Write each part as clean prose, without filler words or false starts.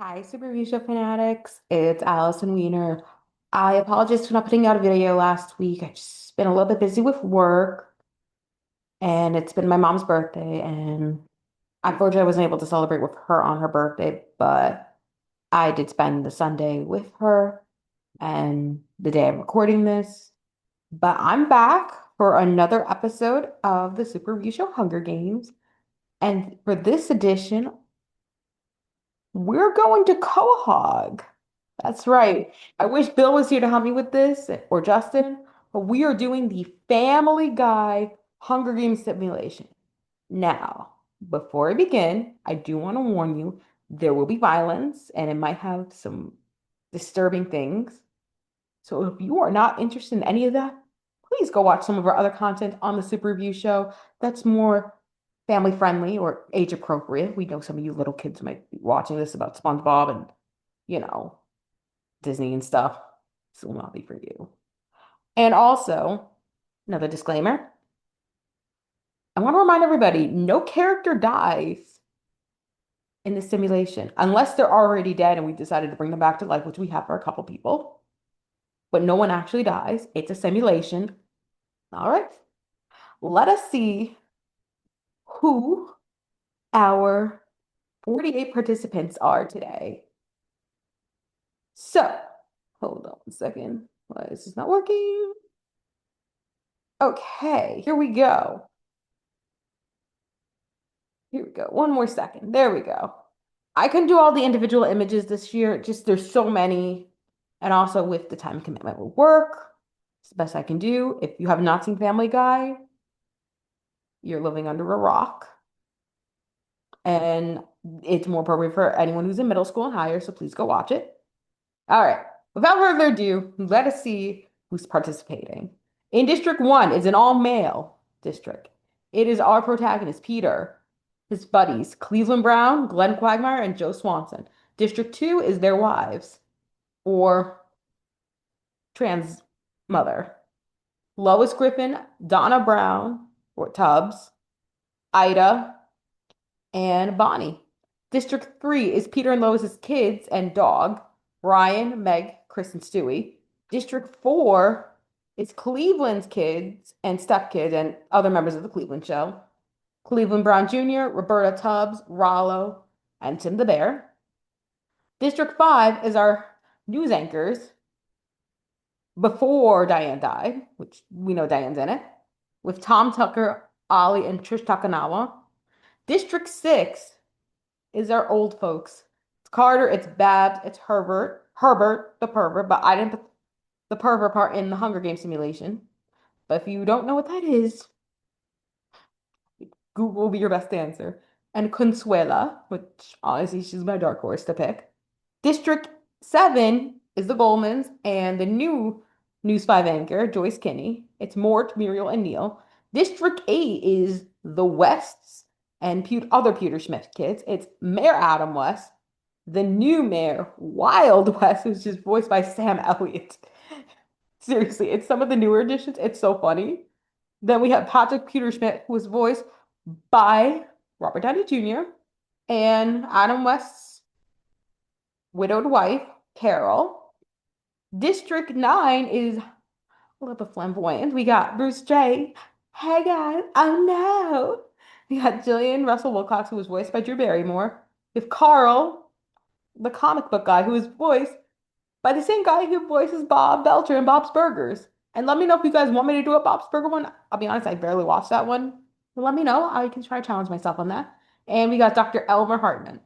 Hi, Super Review Show fanatics. It's Allison Weiner. I apologize for not putting out a video last week. I just been a little bit busy with work, and it's been my mom's birthday, and unfortunately, I wasn't able to celebrate with her on her birthday, but I did spend the Sunday with her and the day I'm recording this. But I'm back for another episode of the Super Review Show Hunger Games, and for this edition, we're going to Quahog. That's right. I wish Bill was here to help me with this, or Justin, but we are doing the Family Guy Hunger Games simulation. Now, before I begin, I do want to warn you, there will be violence and it might have some disturbing things. So if you are not interested in any of that, please go watch some of our other content on the Super Review Show that's more family friendly or age appropriate. We know some of you little kids might be watching this about SpongeBob and, you know, Disney and stuff. This will not be for you. And also, another disclaimer, I want to remind everybody, no character dies in this simulation unless they're already dead and we decided to bring them back to life, which we have for a couple people. But no one actually dies. It's a simulation. All right. Let us see who our 48 participants are today. So, hold on one second. Why is this not working? Okay, here we go. Here we go. One more second. There we go. I can do all the individual images this year. Just there's so many. And also with the time commitment with work, it's the best I can do. If you have not seen Family Guy, you're living under a rock. And it's more appropriate for anyone who's in middle school and higher, so please go watch it. All right. Without further ado, let us see who's participating. In District 1 is an all-male district. It is our protagonist, Peter, his buddies, Cleveland Brown, Glenn Quagmire, and Joe Swanson. District 2 is their wives, or trans mother. Lois Griffin, Donna Brown, or Tubbs, Ida, and Bonnie. District 3 is Peter and Lois's kids and dog, Brian, Meg, Chris, and Stewie. District 4 is Cleveland's kids and stepkids and other members of the Cleveland show. Cleveland Brown Jr., Roberta Tubbs, Rollo, and Tim the Bear. District 5 is our news anchors before Diane died, which we know Diane's in it, with Tom Tucker, Ollie, and Trish Takanawa. District 6 is our old folks. It's Carter, it's Babs, it's Herbert, the pervert, but I didn't put the pervert part in the Hunger Games simulation. But if you don't know what that is, Google will be your best answer. And Consuela, which honestly, she's my dark horse to pick. District 7 is the Goldmans and the new News 5 anchor, Joyce Kinney. It's Mort, Muriel, and Neil. District 8 is the Wests and other Peter Schmidt kids. It's Mayor Adam West, the new mayor, Wild West, who's just voiced by Sam Elliott. Seriously, it's some of the newer additions. It's so funny. Then we have Patrick Peter Schmidt, who was voiced by Robert Downey Jr. and Adam West's widowed wife, Carol. District 9 is a little bit flamboyant. We got Bruce J. Hey guys, oh no. We got Jillian Russell Wilcox, who was voiced by Drew Barrymore. We have Carl, the comic book guy, who is voiced by the same guy who voices Bob Belcher in Bob's Burgers. And let me know if you guys want me to do a Bob's Burger one. I'll be honest, I barely watched that one. But let me know. I can try to challenge myself on that. And we got Dr. Elmer Hartman.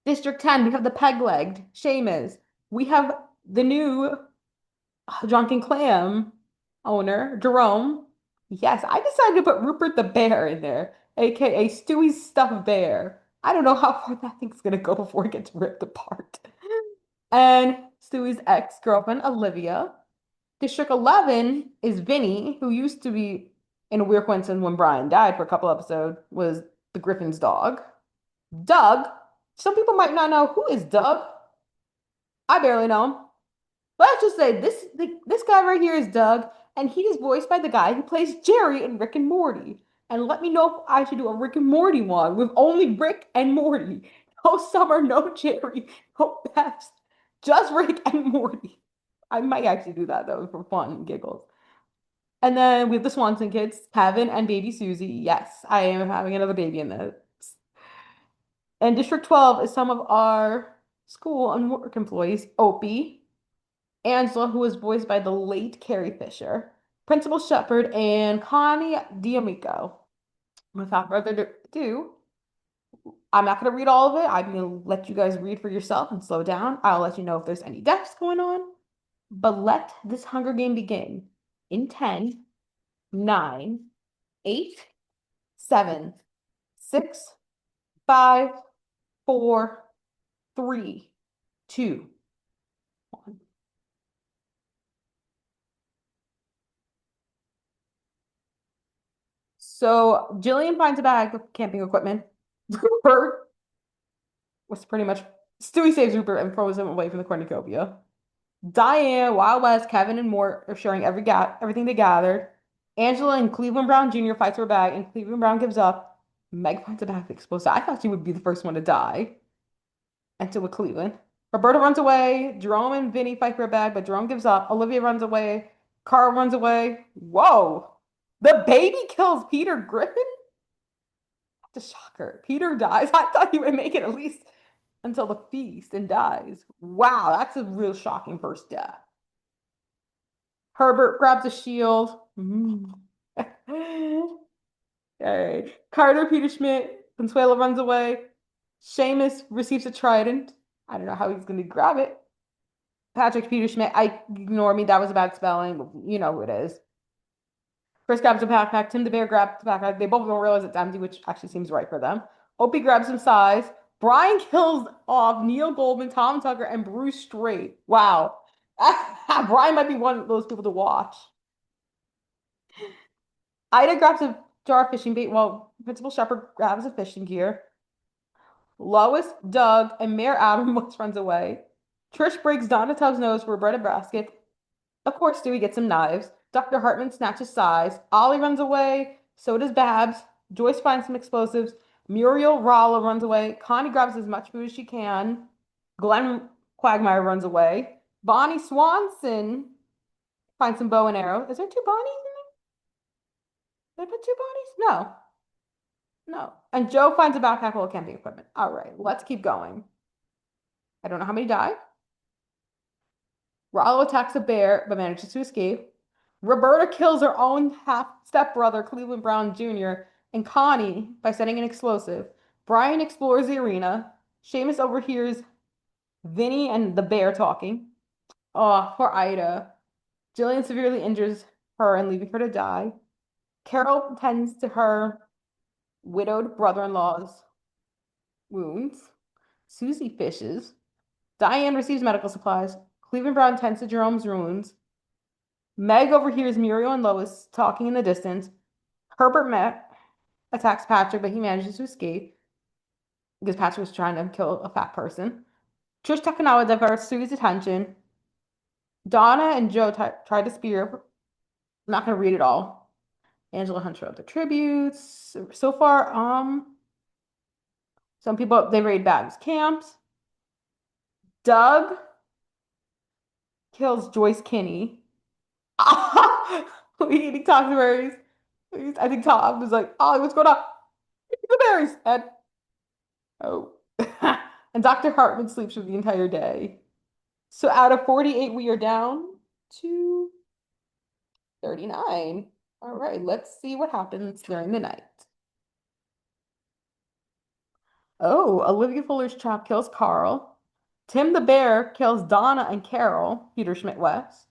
District 10, we have the peg-legged Seamus. We have the new Drunken Clam owner, Jerome. Yes, I decided to put Rupert the Bear in there, aka Stewie's stuffed bear. I don't know how far that thing's gonna go before it gets ripped apart. And Stewie's ex-girlfriend, Olivia. District 11 is Vinny, who used to be, in a weird coincidence when Brian died for a couple episodes, was the Griffin's dog. Doug, some people might not know who is Doug. I barely know him. Let's just say this guy right here is Doug, and he is voiced by the guy who plays Jerry in Rick and Morty. And let me know if I should do a Rick and Morty one with only Rick and Morty. No Summer, no Jerry, no Beth, just Rick and Morty. I might actually do that though for fun and giggles. And then we have the Swanson kids, Kevin and baby Susie. Yes, I am having another baby in this. And District 12 is some of our school and work employees, Opie, Angela, who was voiced by the late Carrie Fisher, Principal Shepard, and Connie D'Amico. Without further ado, I'm not going to read all of it. I'm going to let you guys read for yourself and slow down. I'll let you know if there's any deaths going on. But let this Hunger Game begin in 10, 9, 8, 7, 6, 5, 4, 3, 2, 1. So Jillian finds a bag of camping equipment. Rupert was pretty much Stewie saves Rupert and throws him away from the cornucopia. Diane, Wild West, Kevin, and Mort are sharing everything they gathered. Angela and Cleveland Brown Jr. fights for a bag, and Cleveland Brown gives up. Meg finds a bag of explosives. I thought she would be the first one to die. And so with Cleveland. Roberta runs away. Jerome and Vinny fight for a bag, but Jerome gives up. Olivia runs away. Carl runs away. Whoa! The baby kills Peter Griffin? That's a shocker. Peter dies. I thought he would make it at least until the feast and dies. Wow, that's a real shocking first death. Herbert grabs a shield. Mm. Okay. Carter, Peter Schmidt, Consuelo runs away. Seamus receives a trident. I don't know how he's going to grab it. Patrick, Peter Schmidt, I ignore me. That was a bad spelling, but you know who it is. Chris grabs a backpack. Tim the Bear grabs the backpack. They both don't realize it's empty, which actually seems right for them. Opie grabs some size. Brian kills off Neil Goldman, Tom Tucker, and Bruce Strait. Wow. Brian might be one of those people to watch. Ida grabs a jar of fishing bait while Principal Shepard grabs a fishing gear. Lois, Doug, and Mayor Adam runs away. Trish breaks Donna Tubbs' nose for a breaded basket. Of course, Stewie gets some knives. Dr. Hartman snatches size. Ollie runs away. So does Babs. Joyce finds some explosives. Muriel Ralla runs away. Connie grabs as much food as she can. Glenn Quagmire runs away. Bonnie Swanson finds some bow and arrow. Is there two Bonnies in there? Did I put two Bonnies? No. No. And Joe finds a backpack full of camping equipment. All right, let's keep going. I don't know how many die. Rollo attacks a bear but manages to escape. Roberta kills her own half stepbrother, Cleveland Brown Jr., and Connie by setting an explosive. Brian explores the arena. Seamus overhears Vinny and the bear talking. Oh, poor Ida. Jillian severely injures her and leaving her to die. Carol tends to her widowed brother-in-law's wounds. Susie fishes. Diane receives medical supplies. Cleveland Brown tends to Jerome's wounds. Meg overhears Muriel and Lois talking in the distance. Herbert attacks Patrick, but he manages to escape because Patrick was trying to kill a fat person. Trish Takanawa diverts Susie's attention. Donna and Joe try to spear. I'm not going to read it all. Angela Hunter of the tributes. So far, some people, they raid Babs camps. Doug kills Joyce Kinney. Eating toxic berries. I think Tom was like, "Ollie, what's going on? Eat the berries." And oh, and Dr. Hartman sleeps for the entire day. So out of 48, we are down to 39. All right, let's see what happens during the night. Oh, Olivia Fuller's trap kills Carl. Tim the Bear kills Donna and Carol, Peter Schmidt West.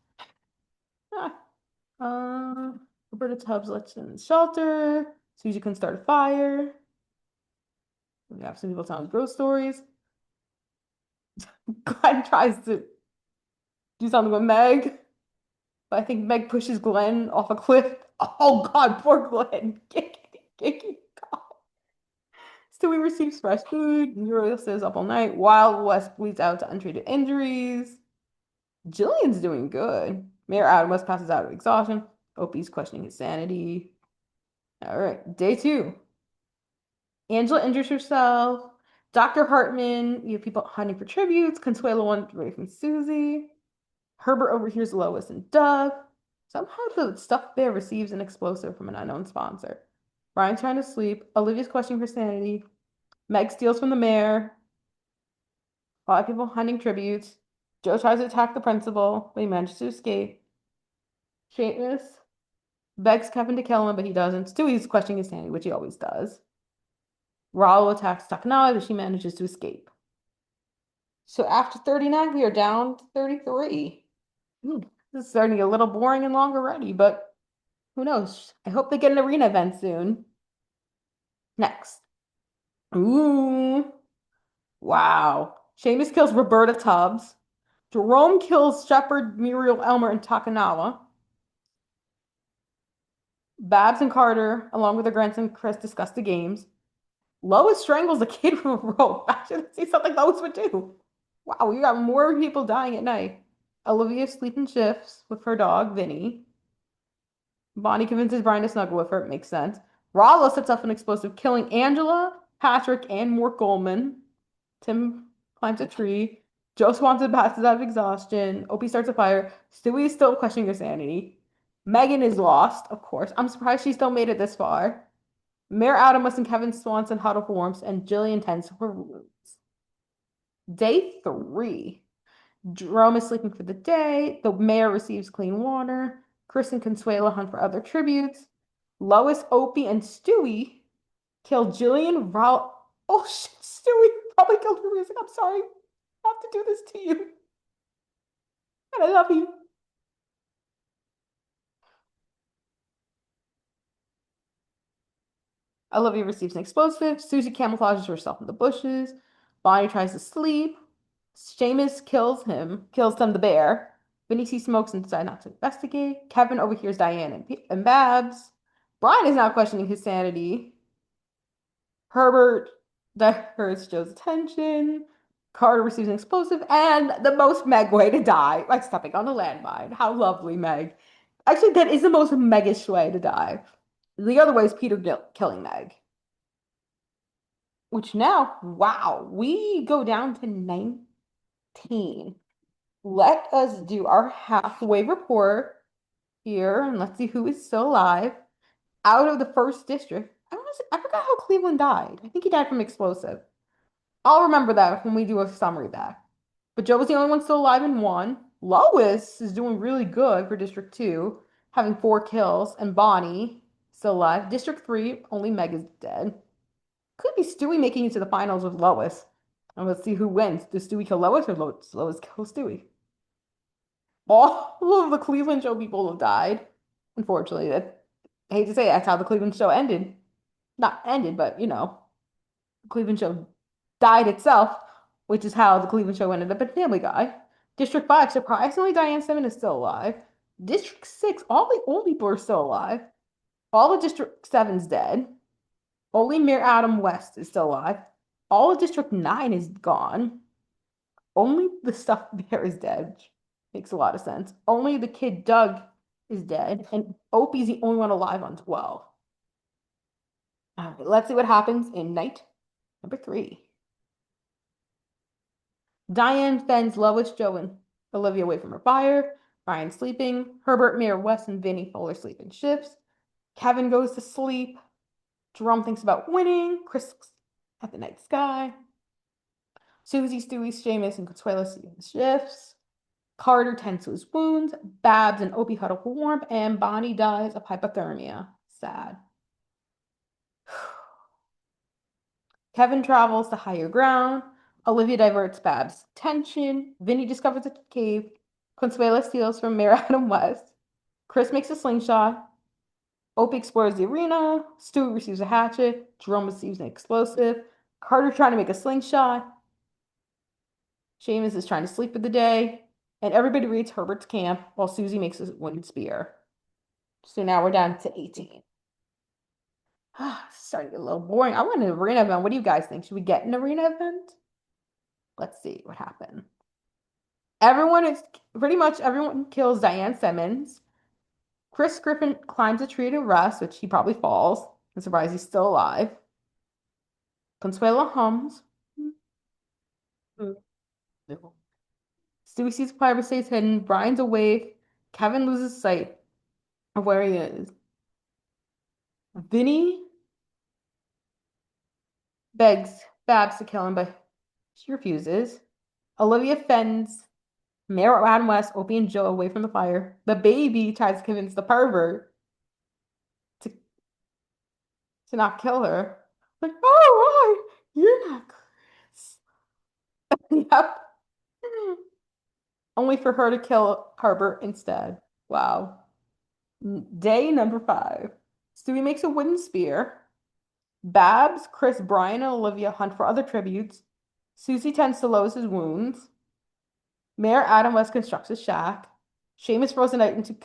Ah, Roberta Tubbs lets in the shelter. Susie can start a fire. We have some people telling ghost stories. Glenn tries to do something with Meg, but I think Meg pushes Glenn off a cliff. Oh God, poor Glenn. God. Stewie receives fresh food. Muriel stays up all night. Wild West bleeds out to untreated injuries. Jillian's doing good. Mayor Adam West passes out of exhaustion. Opie's questioning his sanity. All right, day 2. Angela injures herself. Dr. Hartman, you have people hunting for tributes. Consuelo wants away from Susie. Herbert overhears Lois and Doug. Somehow the stuffed bear receives an explosive from an unknown sponsor. Brian's trying to sleep. Olivia's questioning her sanity. Meg steals from the mayor. A lot of people hunting tributes. Joe tries to attack the principal, but he manages to escape. Seamus begs Kevin to kill him, but he doesn't. Stewie's questioning his sanity, which he always does. Rollo attacks Takanawa, but she manages to escape. So after 39, we are down to 33. This is starting to get a little boring and long already, but who knows? I hope they get an arena event soon. Next. Ooh. Wow. Seamus kills Roberta Tubbs. Jerome kills Shepard, Muriel, Elmer, and Takanawa. Babs and Carter, along with their grandson Chris, discuss the games. Lois strangles a kid with a rope. I should see something Lois would do. Wow, we got more people dying at night. Olivia sleeping shifts with her dog, Vinny. Bonnie convinces Brian to snuggle with her. It makes sense. Rollo sets off an explosive, killing Angela, Patrick, and Mort Goldman. Tim climbs a tree. Joe Swanson passes out of exhaustion. Opie starts a fire. Stewie is still questioning her sanity. Megan is lost, of course. I'm surprised she still made it this far. Mayor Adamus and Kevin Swanson huddle for warmth, and Jillian tends her wounds. Day 3. Jerome is sleeping for the day. The mayor receives clean water. Chris and Consuelo hunt for other tributes. Lois, Opie, and Stewie kill Jillian. Oh shit, Stewie probably killed her. I'm sorry. I have to do this to you. And I love you. Olivia receives an explosive. Susie camouflages herself in the bushes. Bonnie tries to sleep. Seamus kills them the bear. Vinny smokes and decides not to investigate. Kevin overhears Diane and Babs. Brian is now questioning his sanity. Herbert diverts Joe's attention. Carter receives an explosive and the most Meg way to die by stepping on a landmine. How lovely, Meg. Actually, that is the most Megish way to die. The other way is Peter killing Meg. Which now, wow, we go down to 19. Let us do our halfway report here and let's see who is still alive. Out of the first district, I forgot how Cleveland died. I think he died from explosive. I'll remember that when we do a summary back. But Joe was the only one still alive in one. Lois is doing really good for District 2, having 4 kills, and Bonnie still alive. District 3, only Meg is dead. Could be Stewie making it to the finals with Lois. And let's see who wins. Does Stewie kill Lois or Lois kill Stewie? All of the Cleveland show people have died. Unfortunately, I hate to say it, that's how the Cleveland show ended. Not ended, but the Cleveland show died itself, which is how the Cleveland show ended up at Family Guy. District 5, surprisingly, Diane Simmons is still alive. District 6, all the old people are still alive. All of District 7's dead. Only Mayor Adam West is still alive. All of District 9 is gone. Only the stuffed bear is dead. Makes a lot of sense. Only the kid Doug is dead, and Opie's the only one alive on 12. All right, let's see what happens in night number 3. Diane fends Lois, Joe, and Olivia away from her fire. Ryan's sleeping. Herbert, Mayor West, and Vinny fall asleep in shifts. Kevin goes to sleep. Jerome thinks about winning. Chris looks at the night sky. Susie, Stewie, Seamus, and Consuelo sleep in shifts. Carter tends to his wounds. Babs and Opie huddle for warmth. And Bonnie dies of hypothermia. Sad. Kevin travels to higher ground. Olivia diverts Babs' attention. Vinny discovers a cave. Consuelo steals from Mayor Adam West. Chris makes a slingshot. Opie explores the arena. Stewie receives a hatchet. Jerome receives an explosive. Carter trying to make a slingshot. Seamus is trying to sleep for the day. And everybody reads Herbert's camp while Susie makes a wooden spear. So now we're down to 18. It's starting to get a little boring. I want an arena event. What do you guys think? Should we get an arena event? Let's see what happened. Pretty much everyone kills Diane Simmons. Chris Griffin climbs a tree to rest, which he probably falls. I'm surprised he's still alive. Consuelo hums. No. Stewie sees Clyde stays hidden. Brian's awake. Kevin loses sight of where he is. Vinny begs Babs to kill him, but she refuses. Olivia fends Mayor Adam West, Opie, and Joe away from the fire. The baby tries to convince the pervert to, to not kill her. Like, oh, right, you're not Chris. Yep. Only for her to kill Herbert instead. Wow. Day number 5. Stewie makes a wooden spear. Babs, Chris, Brian, and Olivia hunt for other tributes. Susie tends to Lois's wounds. Mayor Adam West constructs a shack. Seamus throws a knife into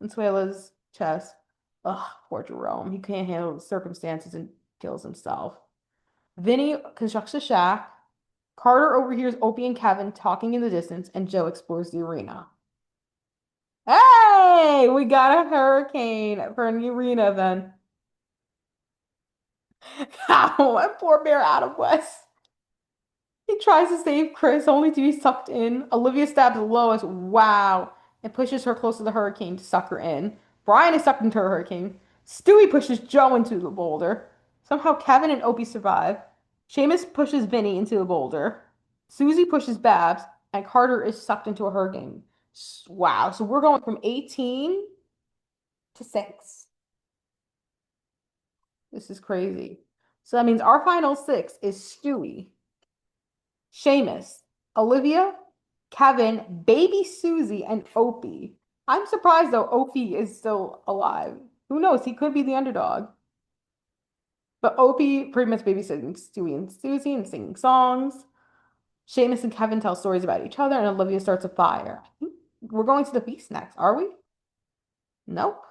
Consuela's chest. Ugh, poor Jerome. He can't handle the circumstances and kills himself. Vinny constructs a shack. Carter overhears Opie and Kevin talking in the distance, and Joe explores the arena. Hey, we got a hurricane for the arena then. Ow, and poor Mayor Adam West. He tries to save Chris, only to be sucked in. Olivia stabs Lois, wow, and pushes her close to the hurricane to suck her in. Brian is sucked into a hurricane. Stewie pushes Joe into the boulder. Somehow Kevin and Opie survive. Seamus pushes Vinny into the boulder. Susie pushes Babs, and Carter is sucked into a hurricane. Wow, so we're going from 18 to 6. This is crazy. So that means our final 6 is Stewie, Seamus, Olivia, Kevin, baby Susie, and Opie. I'm surprised though Opie is still alive. Who knows? He could be the underdog. But Opie pretty much babysitting Stewie and Susie and singing songs. Seamus and Kevin tell stories about each other, and Olivia starts a fire. We're going to the feast next, are we? Nope.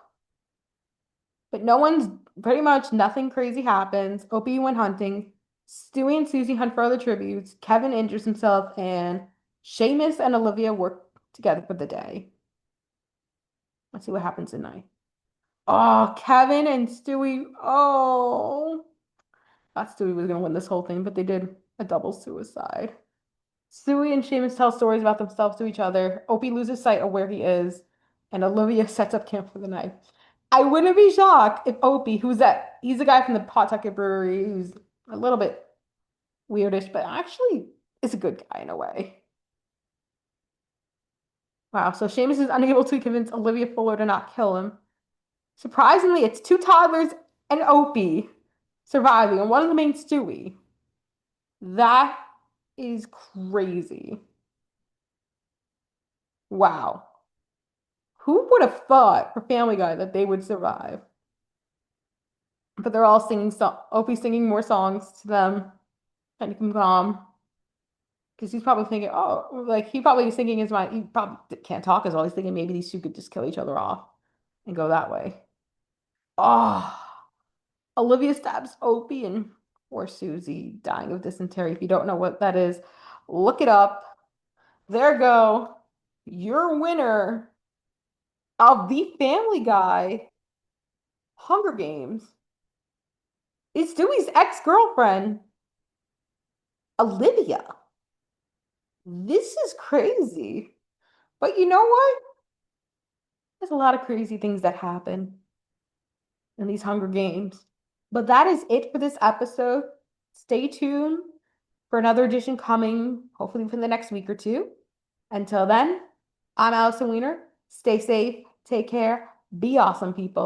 But no one's pretty much nothing crazy happens. Opie went hunting. Stewie and Susie hunt for other tributes. Kevin injures himself, and Seamus and Olivia work together for the day. Let's see what happens tonight. Oh, Kevin and Stewie. Oh, I thought Stewie was gonna win this whole thing, but they did a double suicide. Stewie and Seamus tell stories about themselves to each other. Opie loses sight of where he is, and Olivia sets up camp for the night. I wouldn't be shocked if Opie, he's the guy from the Pawtucket Brewery who's a little bit weirdish, but actually is a good guy in a way. Wow, so Seamus is unable to convince Olivia Fuller to not kill him. Surprisingly, it's 2 toddlers and Opie surviving, and one of them ain't Stewie. That is crazy. Wow. Who would have thought for Family Guy that they would survive? But they're all singing Opie singing more songs to them, trying to keep them calm. Because he's probably thinking, oh, like he probably is thinking in his mind, he probably can't talk as well. He's thinking maybe these two could just kill each other off and go that way. Oh, Olivia stabs Opie and poor Susie dying of dysentery. If you don't know what that is, look it up. There go. Your winner of the Family Guy Hunger Games is Stewie's ex-girlfriend, Olivia. This is crazy. But you know what? There's a lot of crazy things that happen in these Hunger Games. But that is it for this episode. Stay tuned for another edition coming, hopefully within the next week or two. Until then, I'm Allison Weiner. Stay safe, take care, be awesome, people.